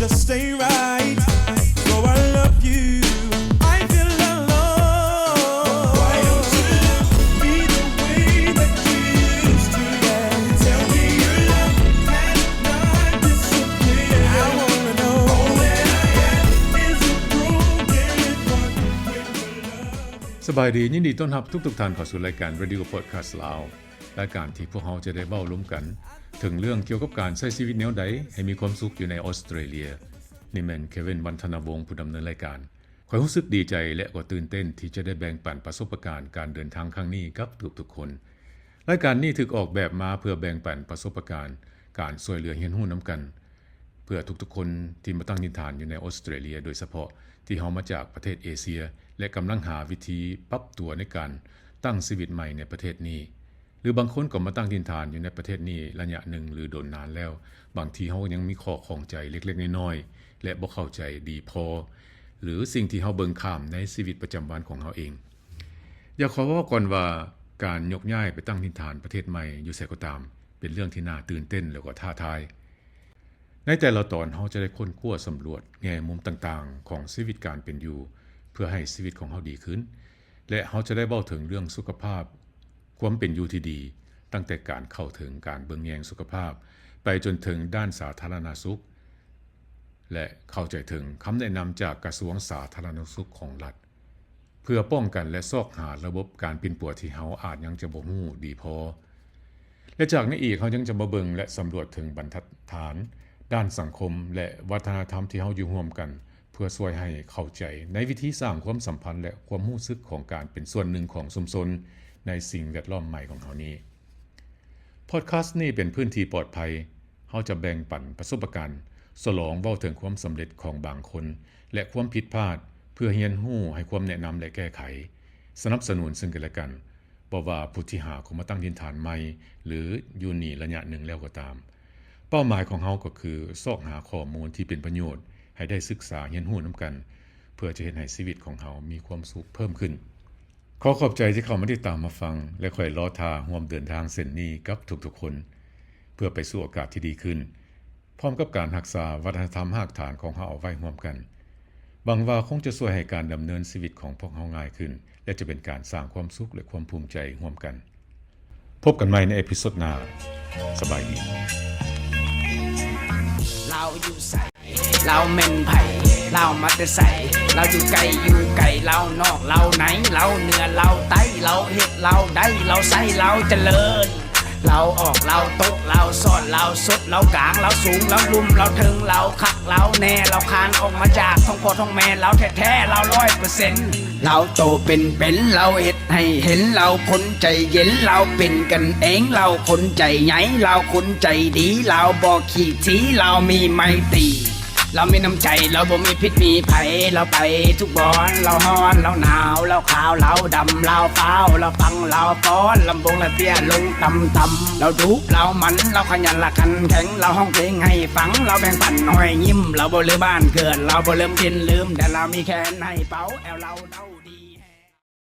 just stay right. So I love you. I feel alone. Why don't you love me the way that you used to? Tell me your love has not disappeared. I wanna know. All that I have is a broken heart when your love. สบายดียินดีต้อนรับทุกท่านเข้าสู่รายการ Radio Podcast ลาวรายการที่พวกเราจะได้เว้าร่วมกันถึงเรื่องเกี่ยวกับการใช้ชีวิตแนวใดให้มีความสุขอยู่ในออสเตรเลียนี่แม่นเควินวันธนวงศ์ผู้ดำเนินรายการข้อยรู้สึกดีใจและก็ตื่นเต้นที่จะได้แบ่งปันประสบการณ์การเดินทางครั้งนี้กับทุกๆคนรายการนี้ถูกออกแบบมาเพื่อแบ่งปันประสบการณ์การช่วยเหลือเรียนรู้นำกันเพื่อทุกๆคนที่มาตั้งถิ่นฐานอยู่ในออสเตรเลียโดยเฉพาะที่เฮามาจากประเทศเอเชียและกำลังหาวิธีปรับตัวในการตั้งชีวิตใหม่ในประเทศนี้หรือบางคนก็มาตั้งถิ่นฐานอยู่ในประเทศนี้ระยะหนึ่งหรือโดนนานแล้วบางทีเฮายังมีข้อข้องใจเล็กๆน้อยๆและบ่เข้าใจดีพอหรือสิ่งที่เฮาเบิ่งข้ามในชีวิตประจำวันของเฮาเองอยากขอว่าก่อนว่าการยกย้ายไปตั้งถิ่นฐานประเทศใหม่อยู่ไสก็ตามเป็นเรื่องที่น่าตื่นเต้นแล้วก็ท้าทายในแต่ละตอนเฮาจะได้ค้นคว้าสำรวจแง่มุมต่างๆของชีวิตการเป็นอยู่เพื่อให้ชีวิตของเฮาดีขึ้นและเฮาจะได้เว้าถึงเรื่องสุขภาพความเป็นอยู่ที่ดีตั้งแต่การเข้าถึงการเบิ่งแยงสุขภาพไปจนถึงด้านสาธารณสุขและเข้าใจถึงคำแนะนำจากกระทรวงสาธารณสุขของรัฐเพื่อป้องกันและซอกหาระบบการปิ่นป่วยที่เฮาอาจยังจะบ่ฮู้ดีพอและจากนี้อีกเฮายังจะมาเบิ่งและสำรวจถึงบรรทัดฐานด้านสังคมและวัฒนธรรมที่เฮาอยู่ร่วมกันเพื่อช่วยให้เข้าใจในวิธีสร้างความสัมพันธ์และความรู้สึกของการเป็นส่วนหนึ่งของชุมชนในสิ่งแวดล้อมใหม่ของเฮานี้พอดคาสต์นี้เป็นพื้นที่ปลอดภัยเฮาจะแบ่งปันประสบการณ์สลองเว้าถึงความสำเร็จของบางคนและความผิดพลาดเพื่อเรียนรู้ให้ความแนะนำและแก้ไขสนับสนุนซึ่งกันและกันบ่ว่าผู้ที่หาเข้ามาตั้งถิ่นฐานใหม่หรืออยู่นี่ระยะหนึ่งแล้วก็ตามเป้าหมายของเฮาก็คือซอกหาข้อมูลที่เป็นประโยชน์ให้ได้ศึกษาเรียนรู้นำกันเพื่อจะเฮ็ดให้ชีวิตของเฮามีความสุขเพิ่มขึ้นขอขอบใจที่เข้ามาติดตามมาฟังและค่อยรอท่าร่วมเดินทางเส้นนี้กับทุกๆคนเพื่อไปสู่โอกาสที่ดีขึ้นพร้อมกับการรักษาวัฒนธรรมรากฐานของเฮาเอาไว้ร่วมกันหวังว่าคงจะช่วยให้การดำเนินชีวิตของพวกเฮาง่ายขึ้นและจะเป็นการสร้างความสุขและความภูมิใจร่วมกันพบกันใหม่ในเอพิโซดหน้าสบายดีเราอยู่ใส่เราแม่นไผเรามาแต่ใส่เราอยู่ไกลอยู่ไกลเรานอกเราไหนเราเหนือเราใต้เราเฮ็ดเราได้เราใส่เราเจริญเราออกเราตกเราซ่อนเราสุดเรากลางเราสูงเราลุ่มเราถึงเราคักเราแน่เราคานออกมาจากท้องพ่อท้องแม่เราแท้ๆเรา 100% เราโตเป็นเราเฮ็ดให้เห็นเราคนใจเย็นเราเป็นกันเองเราคนใจใหญ่เราคนใจดีเราบ่ขี้ทีเรามีไมตรีเรามีน้ำใจเราบ่มีพิษมีภัยเราไปทุกบอนเราฮ้อนเราหนาวเราขาวเราดำเราเฝ้าเราฟังเราฟ้อนลำบงละเตี้ยลงต่ำๆเราดุเรามันเราขยันละขันแข็งเราห้องเพลงให้ฟังเราแบ่งปันห้อยยิ้มเราบ่ลืมบ้านเกิดเราบ่ลืมกินลืมแต่เรามีแค่ให้เป้าแอวเรา